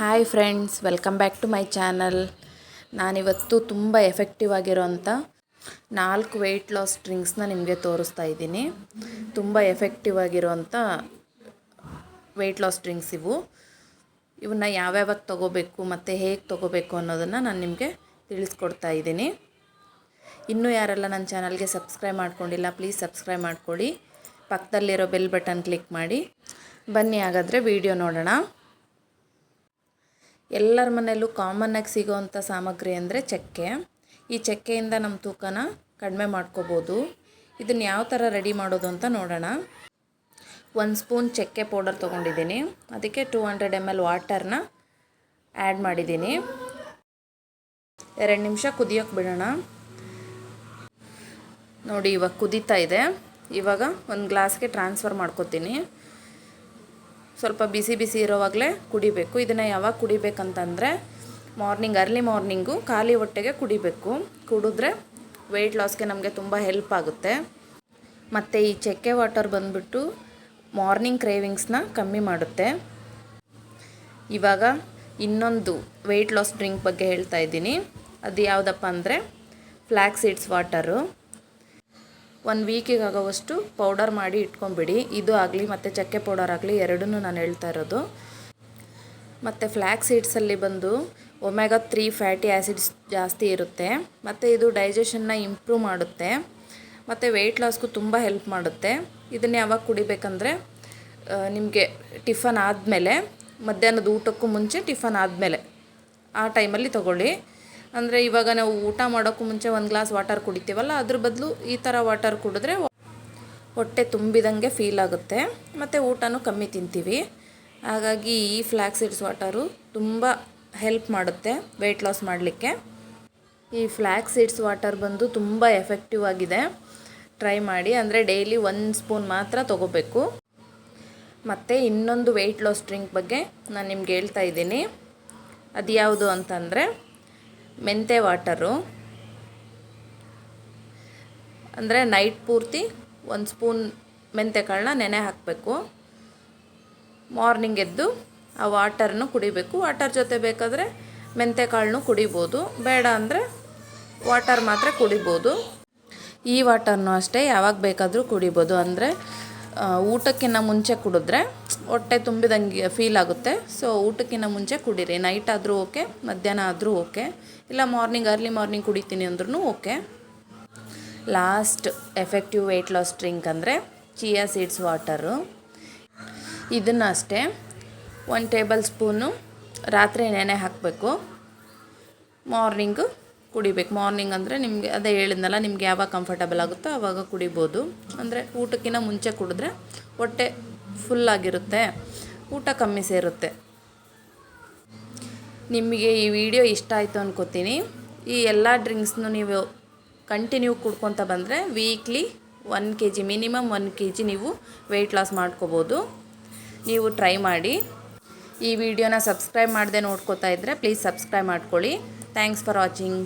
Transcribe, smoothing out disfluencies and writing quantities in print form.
Hi friends, welcome back to my channel. ನಾನಿವತ್ತು ತುಂಬ effective ಆಗಿರೋಂಥ 4 ವೆಯ್ಟ್ ಲಾಸ್ ಡ್ರಿಂಕ್ಸ್ನ ನಿಮಗೆ ತೋರಿಸ್ತಾ ಇದ್ದೀನಿ. ತುಂಬ ಎಫೆಕ್ಟಿವ್ ಆಗಿರೋಂಥ ವೆಯ್ಟ್ ಲಾಸ್ ಡ್ರಿಂಕ್ಸ್ ಇವು. ಇವನ್ನ ಯಾವ್ಯಾವಾಗ ತೊಗೋಬೇಕು ಮತ್ತು ಹೇಗೆ ತೊಗೋಬೇಕು ಅನ್ನೋದನ್ನು ನಾನು ನಿಮಗೆ ತಿಳಿಸ್ಕೊಡ್ತಾ ಇದ್ದೀನಿ. ಇನ್ನೂ ಯಾರೆಲ್ಲ ನನ್ನ ಚಾನಲ್ಗೆ ಸಬ್ಸ್ಕ್ರೈಬ್ ಮಾಡ್ಕೊಂಡಿಲ್ಲ, ಪ್ಲೀಸ್ ಸಬ್ಸ್ಕ್ರೈಬ್ ಮಾಡ್ಕೊಳ್ಳಿ. ಪಕ್ಕದಲ್ಲಿರೋ ಬೆಲ್ ಬಟನ್ ಕ್ಲಿಕ್ ಮಾಡಿ. ಬನ್ನಿ ಹಾಗಾದರೆ ವಿಡಿಯೋ ನೋಡೋಣ. ಎಲ್ಲರ ಮನೆಯಲ್ಲೂ ಕಾಮನ್ನಾಗಿ ಸಿಗೋವಂಥ ಸಾಮಗ್ರಿ ಅಂದರೆ ಚಕ್ಕೆ. ಈ ಚಕ್ಕೆಯಿಂದ ನಮ್ಮ ತೂಕನ ಕಡಿಮೆ ಮಾಡ್ಕೋಬೋದು. ಇದನ್ನು ಯಾವ ಥರ ರೆಡಿ ಮಾಡೋದು ಅಂತ ನೋಡೋಣ. 1 ಸ್ಪೂನ್ ಚಕ್ಕೆ ಪೌಡರ್ ತೊಗೊಂಡಿದ್ದೀನಿ. ಅದಕ್ಕೆ 200 ml ವಾಟರ್ನ ಆ್ಯಡ್ ಮಾಡಿದ್ದೀನಿ. 2 ನಿಮಿಷ ಕುದಿಯೋಕ್ಕೆ ಬಿಡೋಣ. ನೋಡಿ, ಇವಾಗ ಕುದೀತಾ ಇದೆ. ಇವಾಗ ಒಂದು ಗ್ಲಾಸ್ಗೆ ಟ್ರಾನ್ಸ್ಫರ್ ಮಾಡ್ಕೊತೀನಿ. ಸ್ವಲ್ಪ ಬಿಸಿ ಬಿಸಿ ಇರೋವಾಗಲೇ ಕುಡಿಬೇಕು. ಇದನ್ನು ಯಾವಾಗ ಕುಡಿಬೇಕಂತಂದರೆ ಅರ್ಲಿ ಮಾರ್ನಿಂಗು ಖಾಲಿ ಹೊಟ್ಟೆಗೆ ಕುಡಿಬೇಕು. ಕುಡಿದ್ರೆ ವೆಯ್ಟ್ ಲಾಸ್ಗೆ ನಮಗೆ ತುಂಬ ಹೆಲ್ಪ್ ಆಗುತ್ತೆ. ಮತ್ತು ಈ ಚಕ್ಕೆ ವಾಟರ್ ಬಂದುಬಿಟ್ಟು ಮಾರ್ನಿಂಗ್ ಕ್ರೇವಿಂಗ್ಸ್ನ ಕಮ್ಮಿ ಮಾಡುತ್ತೆ. ಇವಾಗ ಇನ್ನೊಂದು ವೆಯ್ಟ್ ಲಾಸ್ ಡ್ರಿಂಕ್ ಬಗ್ಗೆ ಹೇಳ್ತಾ ಇದ್ದೀನಿ. ಅದು ಯಾವುದಪ್ಪ ಅಂದರೆ ಫ್ಲ್ಯಾಕ್ಸ್ ಸೀಡ್ಸ್ ವಾಟರು. 1 ವೀಕಿಗೆ ಆಗೋವಷ್ಟು ಪೌಡರ್ ಮಾಡಿ ಇಟ್ಕೊಂಬಿಡಿ. ಇದು ಆಗಲಿ ಮತ್ತು ಚಕ್ಕೆ ಪೌಡರ್ ಆಗಲಿ ಎರಡನ್ನೂ ನಾನು ಹೇಳ್ತಾ ಇರೋದು. ಮತ್ತು ಫ್ಲ್ಯಾಕ್ಸ್ ಸೀಡ್ಸಲ್ಲಿ ಬಂದು ಒಮೆಗಾ 3 ಫ್ಯಾಟಿ ಆ್ಯಸಿಡ್ಸ್ ಜಾಸ್ತಿ ಇರುತ್ತೆ. ಮತ್ತು ಇದು ಡೈಜೆಷನ್ನ ಇಂಪ್ರೂವ್ ಮಾಡುತ್ತೆ. ಮತ್ತು ವೆಯ್ಟ್ ಲಾಸ್ಗೂ ತುಂಬ ಹೆಲ್ಪ್ ಮಾಡುತ್ತೆ. ಇದನ್ನು ಯಾವಾಗ ಕುಡಿಬೇಕಂದ್ರೆ ನಿಮಗೆ ಟಿಫನ್ ಆದಮೇಲೆ, ಮಧ್ಯಾಹ್ನದ ಊಟಕ್ಕೂ ಮುಂಚೆ, ಟಿಫನ್ ಆದಮೇಲೆ ಆ ಟೈಮಲ್ಲಿ ತೊಗೊಳ್ಳಿ. ಅಂದರೆ ಇವಾಗ ನಾವು ಊಟ ಮಾಡೋಕ್ಕೂ ಮುಂಚೆ 1 ಗ್ಲಾಸ್ ವಾಟರ್ ಕುಡಿತೀವಲ್ಲ, ಅದ್ರ ಬದಲು ಈ ಥರ ವಾಟರ್ ಕುಡಿದ್ರೆ ಹೊಟ್ಟೆ ತುಂಬಿದಂಗೆ ಫೀಲ್ ಆಗುತ್ತೆ. ಮತ್ತು ಊಟನೂ ಕಮ್ಮಿ ತಿಂತೀವಿ. ಹಾಗಾಗಿ ಈ ಫ್ಲ್ಯಾಕ್ಸ್ ಸೀಡ್ಸ್ ವಾಟರು ತುಂಬ ಹೆಲ್ಪ್ ಮಾಡುತ್ತೆ ವೆಯ್ಟ್ ಲಾಸ್ ಮಾಡಲಿಕ್ಕೆ. ಈ ಫ್ಲ್ಯಾಕ್ಸ್ ಸೀಡ್ಸ್ ವಾಟರ್ ಬಂದು ತುಂಬ ಎಫೆಕ್ಟಿವ್ ಆಗಿದೆ. ಟ್ರೈ ಮಾಡಿ. ಅಂದರೆ ಡೈಲಿ 1 ಸ್ಪೂನ್ ಮಾತ್ರ ತೊಗೋಬೇಕು. ಮತ್ತು ಇನ್ನೊಂದು ವೆಯ್ಟ್ ಲಾಸ್ ಡ್ರಿಂಕ್ ಬಗ್ಗೆ ನಾನು ನಿಮ್ಗೆ ಹೇಳ್ತಾ ಇದ್ದೀನಿ. ಅದು ಯಾವುದು ಅಂತಂದರೆ ಮೆಂತೆ ವಾಟರು. ಅಂದರೆ ನೈಟ್ ಪೂರ್ತಿ 1 ಸ್ಪೂನ್ ಮೆಂತೆ ಕಾಳನ್ನ ನೆನೆ ಹಾಕಬೇಕು. ಮಾರ್ನಿಂಗ್ ಎದ್ದು ಆ ವಾಟರ್ನು ಕುಡಿಬೇಕು. ವಾಟರ್ ಜೊತೆ ಬೇಕಾದರೆ ಮೆಂತೆ ಕಾಳನ್ನು ಕುಡಿಬೋದು. ಬೇಡ ಅಂದರೆ ವಾಟರ್ ಮಾತ್ರ ಕುಡಿಬೋದು. ಈ ವಾಟರ್ನು ಅಷ್ಟೇ ಯಾವಾಗ ಬೇಕಾದರೂ ಕುಡಿಬೋದು. ಅಂದರೆ ಊಟಕ್ಕಿಂತ ಮುಂಚೆ ಕುಡಿದ್ರೆ ಹೊಟ್ಟೆ ತುಂಬಿದಂಗೆ ಫೀಲ್ ಆಗುತ್ತೆ. ಸೊ ಊಟಕ್ಕಿಂತ ಮುಂಚೆ ಕುಡೀರಿ. ನೈಟ್ ಆದರೂ ಓಕೆ, ಮಧ್ಯಾಹ್ನ ಆದರೂ ಓಕೆ, ಇಲ್ಲ ಅರ್ಲಿ ಮಾರ್ನಿಂಗ್ ಕುಡಿತೀನಿ ಅಂದ್ರೂ okay. Last effective weight loss drink ಅಂದರೆ ಚಿಯಾ ಸೀಡ್ಸ್ ವಾಟರು. ಇದನ್ನು ಅಷ್ಟೇ 1 ಟೇಬಲ್ ಸ್ಪೂನು ರಾತ್ರಿ ನೆನೆ ಹಾಕಬೇಕು. ಮಾರ್ನಿಂಗು ಕುಡಿಬೇಕು. ಮಾರ್ನಿಂಗ್ ಅಂದರೆ ನಿಮಗೆ ಅದೇ ಹೇಳಿದ್ನಲ್ಲ, ನಿಮಗೆ ಯಾವಾಗ ಕಂಫರ್ಟಬಲ್ ಆಗುತ್ತೋ ಆವಾಗ ಕುಡಿಬೋದು. ಅಂದರೆ ಊಟಕ್ಕಿಂತ ಮುಂಚೆ ಕುಡಿದ್ರೆ ಹೊಟ್ಟೆ ಫುಲ್ಲಾಗಿರುತ್ತೆ, ಊಟ ಕಮ್ಮಿ ಸೇರುತ್ತೆ. ನಿಮಗೆ ಈ ವಿಡಿಯೋ ಇಷ್ಟ ಆಯಿತು ಅನ್ಕೋತೀನಿ. ಈ ಎಲ್ಲ ಡ್ರಿಂಕ್ಸ್ನು ನೀವು ಕಂಟಿನ್ಯೂ ಕುಡ್ಕೊತ ಬಂದರೆ ವೀಕ್ಲಿ 1 kg, ಮಿನಿಮಮ್ 1 kg ನೀವು ವೆಯ್ಟ್ ಲಾಸ್ ಮಾಡ್ಕೋಬೋದು. ನೀವು ಟ್ರೈ ಮಾಡಿ. ಈ ವಿಡಿಯೋನ ಸಬ್ಸ್ಕ್ರೈಬ್ ಮಾಡದೆ ನೋಡ್ಕೋತಾ ಇದ್ದರೆ ಪ್ಲೀಸ್ ಸಬ್ಸ್ಕ್ರೈಬ್ ಮಾಡ್ಕೊಳ್ಳಿ. Thanks for watching.